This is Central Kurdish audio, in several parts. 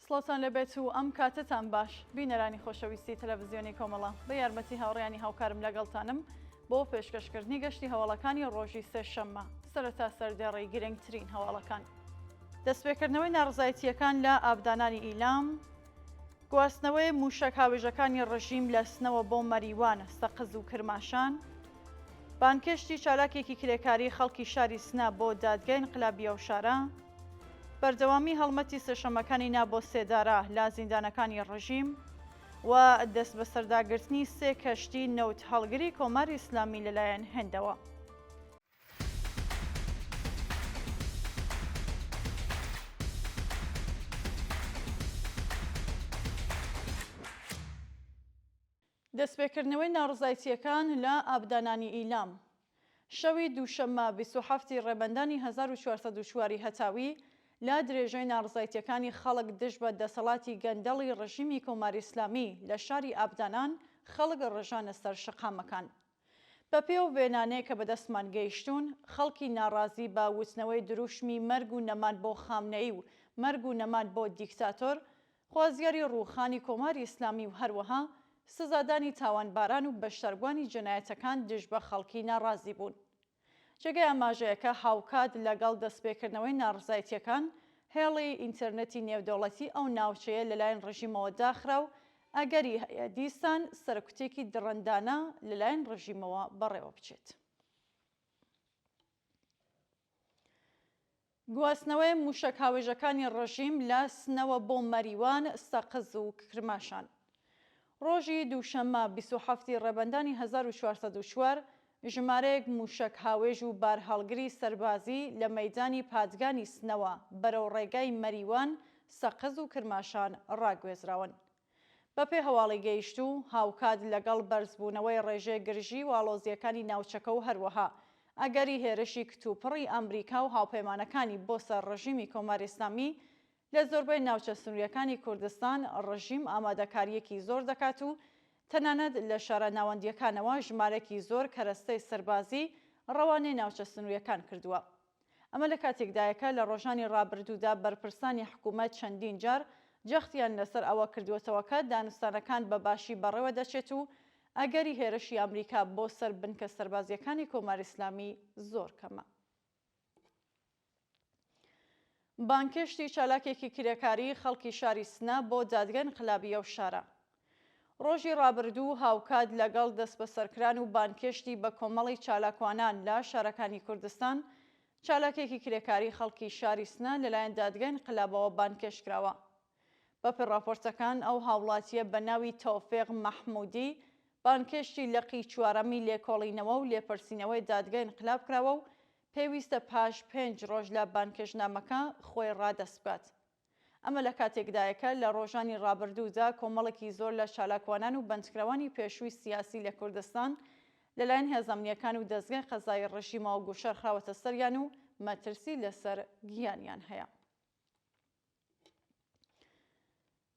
سڵاتان لەبێت و ئەم کاتتان باش بینەرانی خۆشەویستی تەلەڤیزیۆنی کۆمەڵە بە یارمەتی هاوڕێیانی هاوکارم لەگەڵتانم بۆ پێشکەشکردنی گەشتی هەواڵەکانی ڕۆژی سێشەممە سەرەتا سەردێڕی گرنگترین هەواڵەکان. دەستپێکردنەوەی ناڕزایەتیەکان لە ئابدانانی ئیلام، گواستنەوەی موشک هاوێژەکانی ڕژیم لە سنەوە بۆ مەریوان، سەقز و کرماشان، بانکشتی چالاکێکی کرێکاری خەڵکی شاری سنا بۆ دادگای انقلابیە و شارە، بەردەوامی هەڵمەتی سێشەمەکانی نا بۆ سێدارە لە زیندانەکانی ڕژیم و دەست بە سەرداگرتنی سێ کەشتی نەوت هەڵگری کۆماری ئیسلامی لەلایەن هێندەوە. دەستپێکردنەوەی ناڕزایەتیەکان لە ئابدانانی ئیلام. شەوی دووشەممە 27 ڕێبەندانی 1404 هەتاوی لە درێژەی ناڕزایەتیەکانی خەڵک دژ بە دەسەڵاتی گەندەڵی ڕژیمی کۆماری ئیسلامی لە شاری ئابدانان خەڵک ڕژانە سەر شەقامەکان. بە پێو وێنانەیە کە بەدەستمان گەیشتوون، خەڵکی ناڕازی بە وتنەوەی دروشمی مەرگ و نەمان بۆ خامنەیی و مەرگ و نەمان بۆ دیکتاتۆر، خوازیاری ڕووخانی کۆماری ئیسلامی و هەروەها سزادانی تاوانباران و بەشداربوانی جەنایەتەکان دژ بە خەڵکی ناڕازی بوون. جێگەی ئاماژەیەکە هاوکات لەگەڵ دەستپێکردنەوەی ناڕزایەتیەکان هێڵی ئینتەرنێتی نێودەوڵەتی ئەو ناوچەیە لەلایەن ڕژیمەوە داخرا و ئەگەری هەیە دیسان سەرکوتێکی دڕندانە لەلایەن ڕژیمەوە بەڕێوە بچێت. گواستنەوەی موشک هاوێژەکانی ڕژیم لە سنەوە بۆ مەریوان، سەقز و کرماشان. ڕۆژی دووشەممە 27 ڕێبەندانی 1404 ژمارەیەک موشک هاوێژ و بارهەڵگری سەربازی لە مەیدانی پادگانی سنەوە بەرەو ڕێگای مەریوان، سەقز و کرماشان ڕاگوێزراون. بەپێ هەواڵی گەیشت و هاوکات لەگەڵ بەرزبوونەوەی ڕێژەی گرژی و ئاڵۆزیەکانی ناوچەکە و هەروەها ئەگەری هێرشی کتوپڕی ئەمریکا و هاوپەیمانەکانی بۆ سەر ڕژیمی کۆماری ئیسلامی لە زۆربەی ناوچە سنووریەکانی کوردستان ڕژیم ئامادەکاریەکی زۆر دەکات و تەنانەت لە شارە ناوەندیەکانەوە ژمارەی زۆر کەرەستەی سەربازی ڕەوانەی ناوچە سنووریەکان کردووە. ئەمە لە کاتێکدایەکە لە ڕۆژانی ڕابردوودا بەرپرسانی حکوومەت چەندین جار جەختیان لەسەر ئەوە کردووەتەوە کە دانوستانەکان بەباشی بەڕێوە دەچێت و ئەگەری هێرشی ئەمریکا بۆ سەر بنکە سەربازیەکانی کۆماری ئیسلامی زۆر کەمە. بانکشتی چالاکێکی کرێکاری خەڵکی شاری سنا بۆ دادگای انقلابیە و شارە. ڕۆژی ڕابردوو هاوکات لەگەڵ دەست بە سەرکران و بانکشتی بە کۆمەڵی چالاکوانان لە شارەکانی کوردستان چالاکێکی کرێکاری خەڵکی شاری سنا لەلایەن دادگای انقلابەوە بانکێش کراوە. بەپێ راپۆرتەکان ئەو هاوڵاتیە بە ناوی تەوفیق مەحموودی بانکشتی لەقی چوارەمی لێکۆڵینەوە و لێپرسینەوەی دادگای انقلاب کراوە و پێویستە پاش 5 ڕۆژ لە بانکێشنامەکە خۆی ڕادەست بکات. ئەمە لە کاتێکدایەکە لە ڕۆژانی ڕابردوودا کۆمەڵێکی زۆر لە چالاکوانان و بەندکراوانی پێشووی سیاسی لە کوردستان لەلایەن هێزەمنیەکان و دەستگای قەزای ڕژیمەوە گوشەر خراوەتە سەریان و مەترسی لەسەر گیانیان هەیە.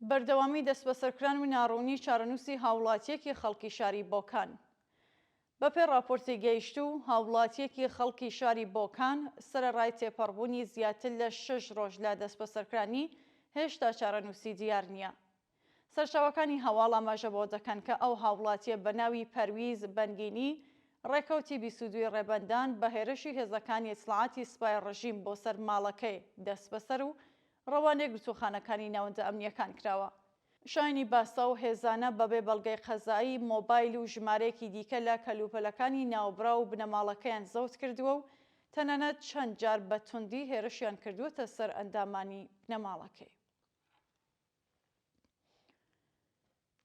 بەردەوامی دەست بە سەرکران و ناڕوونی چارەنووسی هاوڵاتیەکی خەڵکی شاری بۆکان. بەپێ راپۆرتی گەیشت و هاوڵاتیەکی خەڵکی شاری بۆکان سەرەڕای تێپەڕبوونی زیاتر لە 6 ڕۆژ لە دەست بە سەرکرانی هێشتا چارەنووسی دیار نییە. سەرچاوەکانی هەواڵ ئاماژە بۆ دەکەن کە ئەو هاوڵاتیە بە ناوی پەرویز بەنگینی ڕێکەوتی 22 ڕێبەندان بە هێرشی هێزەکانی ئیسلاحاتی سوپای ڕژیم بۆ سەر ماڵەکەی دەست بەسەر و ڕەوانێک گرتوخانەکانی ناوەندە ئەمنیەکان کراوە. شایانی باسا و هێزانە بەبێ بەڵگەی قەزایی، مۆبایل و ژمارەیەکی دیکە لە کەلوپەلەکانی ناوبرا و بنەماڵەکەیان زەوت کردووە و تەنانەت چەند جار بە توندی هێرشیان کردووەتە سەر ئەندامانی بنەماڵەکەی.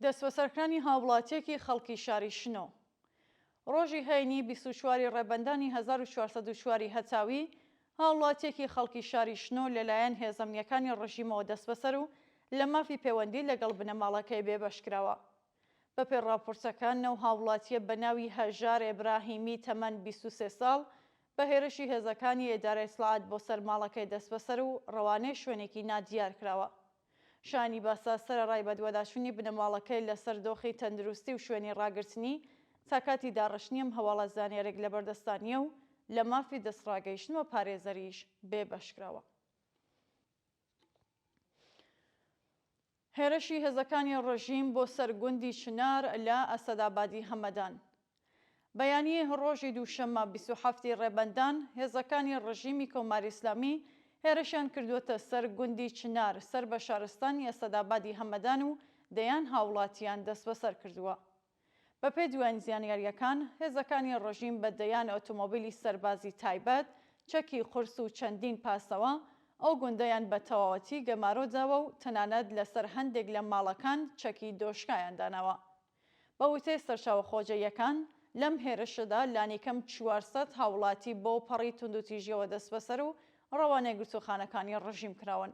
دەستبەسەرکرانی هاوڵاتیەکی خەڵکی شاری شنۆ. ڕۆژی هەینی 24 ڕێبەندانی 1404 هەتاوی هاوڵاتیەکی خەڵکی شاری شنۆ لەلایەن هێزەمنیەکانی ڕژیمەوە دەست بەسەر و لە مافی پەیوەندی لەگەڵ بنەماڵەکەی بێبەشکراوە. بەپێ راپۆرتەکان نەو هاوڵاتیە بە ناوی هەژار ئێبراهیمی تەمەن 23 ساڵ بە هێرشی هێزەکانی ئیدارەی ئیسلاحات بۆ سەر ماڵەکەی دەست بەسەر و ڕەوانەی شوێنێکی نادیار کراوە. شانی باسا سەرەڕای بەدوەداچوونی بنەماڵەکەی لەسەر دۆخی تەندروستی و شوێنی ڕاگررتنی تا کاتی داڕشنیم هەواڵە زانیارێک لە بەردەستانیە و لە مافی دەستڕاگەیشتنەوە پارێزەریش بێبەشکراوە. هێرشی هێزەکانی ڕژیم بۆ سەرگوندی چنار لە ئەسەدابادی هەمەدان. بەیانیە ڕۆژی دووشەممە 27 ڕێبەندان هێزەکانی ڕژیمی کۆماری ئیسلامی هێرشیان کردووەتە سەر گوندی چنار سەر بە شارستانی ئەسەدابادی هەمەدان و دەیان هاوڵاتیان دەست بەسەر کردووە. بەپێ دوایین زیانیاریەکان هێزەکانی ڕژیم بە دەیان ئۆتۆمۆبیلی سەربازی تایبەت، چەکی قورس و چەندین پاسەوە ئەو گوندەیان بە تەواوەتی گەمارۆداوە و تەنانەت لەسەر هەندێک لە ماڵەکان چەکی دۆشکایان داناوە. بە وتەی سەرچاوەخۆجەیەکان لەم هێرشەدا لانیکەم 400 هاوڵاتی بۆ پەڕی توندوتیژیەوە دەست بەسەر و ڕەوانەی گرتوخانەکانی ڕژیم کراون.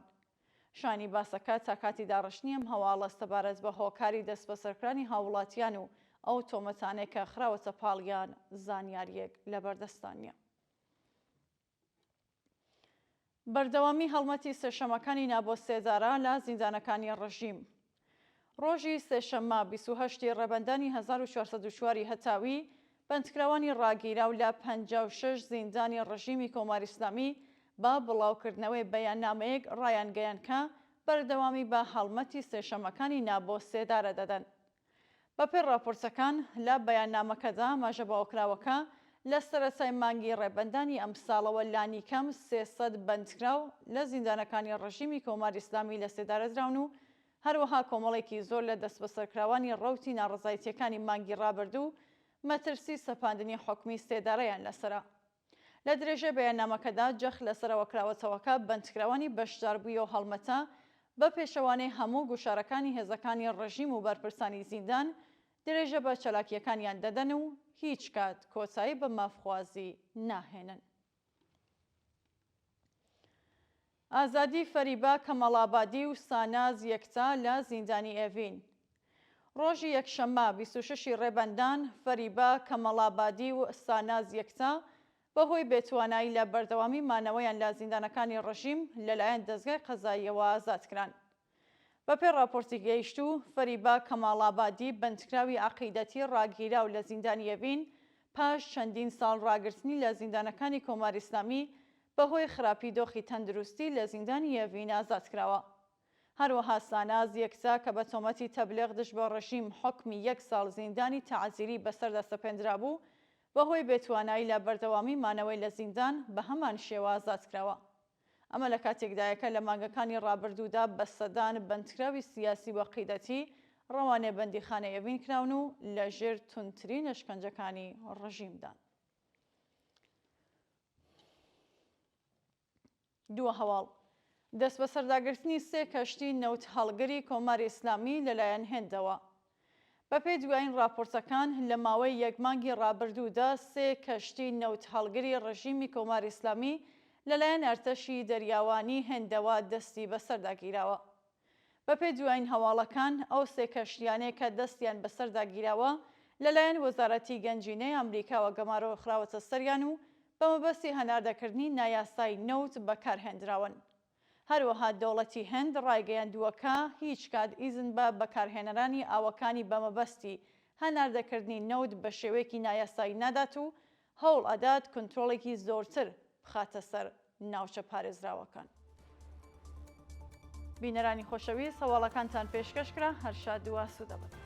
شانی باسەکە تا کاتی داڕشتنی ئەم هەواڵە سەبارەت بە هۆکاری دەست بەسەرکرانی هاوڵاتیان و ئەو تۆمەتانێک کە خراوەتە پاڵیان زانیاریەک لەبەردەستان نیە. بەردەوامی هەڵمەتی سێشەمەکانی نابۆسێدارە لە زیندانەکانی ڕژیم. ڕۆژی سێشەممە 28 ڕێبەندانی 1404 هەتاوی بەندکراوانی ڕاگیرا و لە 56 زیندانی ڕژیمی کۆماری ئیسلامی با بڵاوکردنەوەی بەیاننامەیەک ڕایانگەیان کە بەردەوامی بە هەڵمەتی سێشەمەکانی نابۆسێدارە دەدەن. بەپێی راپۆرتەکان لە بەیاننامەکەدا ماژەباوکراوەکە لە سەرەتای مانگی ڕێبەندانی ئەم ساڵەوە لانیکەم 300 بەندکراو لە زیندانەکانی ڕژیمی کۆماری ئیسلامی لە سێدارەدراون و هەروەها کۆمەڵێکی زۆر لە دەستبەسەرکراوانی ڕەوتی ناڕزایەتیەکانی مانگی ڕابردوو مەترسی سەپاندنی حکمی سێدارەیان لەسرە. لە درێژە بەیاننامەکەدا جەخ لەسەرەوە کراوەتەوەکە بەندکراوانی بەشداربووی و هەڵمەتە بە پێشەوانەی هەموو گوشارەکانی هێزەکانی ڕژیم و بەرپرسانی زیندان درێژە بە چالاکیەکانیان دەدەن و هیچ کات کۆتایی بە مافخوازی ناهێنن. ئازادی فەریبا کەمەڵابادی و ساناز یەکتا لە زیندانی ئێڤین. ڕۆژی یەکشەممە 26 ڕێبەندان فەریبا کەمەڵابادی و ساناز یەکتا بەهۆی بێتوانایی لە بەردەوامی مانەوەیان لە زیندانەکانی ڕژیم لەلایەن دەستگای قەزاییەوە ئازادکران. بەپێی راپۆرتی گەیشتوو فەریبا کەماڵابادی بەندکراوی عەقیدەتی ڕاگیرا و لە زیندانی ئێڤین پاش چەندین ساڵ ڕاگرتنی لە زیندانەکانی کۆماری ئیسلامی بەهۆی خراپی دۆخی تەندروستی لە زیندانی ئێڤین ئازادکراوە. هەروەها ساناز یەکتا کە بە تۆمەتی تەبلیغ دژ بە ڕژیم حکمی 1 ساڵ زیندانی تەعزیری بەسەردا سەپێنرا بوو بەهۆی بێتوانایی لە بەردەوامی مانەوەی لە زیندان بە هەمان شێوە ئازادکراوە. ئەمە لە کاتێکدایەکە لە مانگەکانی ڕابردوودا بە سەدان بەندکراوی سیاسی و عەقیدەتی ڕەوانێ بەندیخانە ئێڤین کراون و لە ژێر توندترین شکنجەکانی ڕژیمدان. دووە هەواڵ دەست بە سەرداگرتنی 3 کەشتی نەوت هەڵگری کۆماری ئیسلامی لەلایەن هێندەوە. بەپێی دوایین راپۆرتەکان لە ماوەی یەک مانگی ڕابردوودا 3 کەشتی نەوت هەڵگری ڕژیمی کۆماری ئیسلامی لەلایەن ئەرتەشی دەریاوانی هێندەوە دەستی بەسەرداگیراوە. بەپێی دوایین هەواڵەکان ئەو 3 کەشتیانەیە کە دەستیان بەسەرداگیراوە لەلایەن وەزارەتی گەنجینەی ئەمریکاوە گەمارۆ خراوەتە سەریان و بە مەبەستی هەناردەکردنی نایاسای نەوت بەکارهێنراون. هەروەها دەوڵەتی هێند ڕایگەیاندووە کە هیچ کات ئیزن بە بەکارهێنەرانی ئاوەکانی بە مەبەستی هەناردەکردنی نەوت بە شێوەیەکی نایاسایی نادات و هەوڵ ئەدات کنترۆڵێکی زۆرتر بخاتە سەر ناوچە پارێزراوەکان. بینەرانی خۆشەویست هەواڵەکانتان پێشکەشکرا هەر شاد و ئاسوودە بن.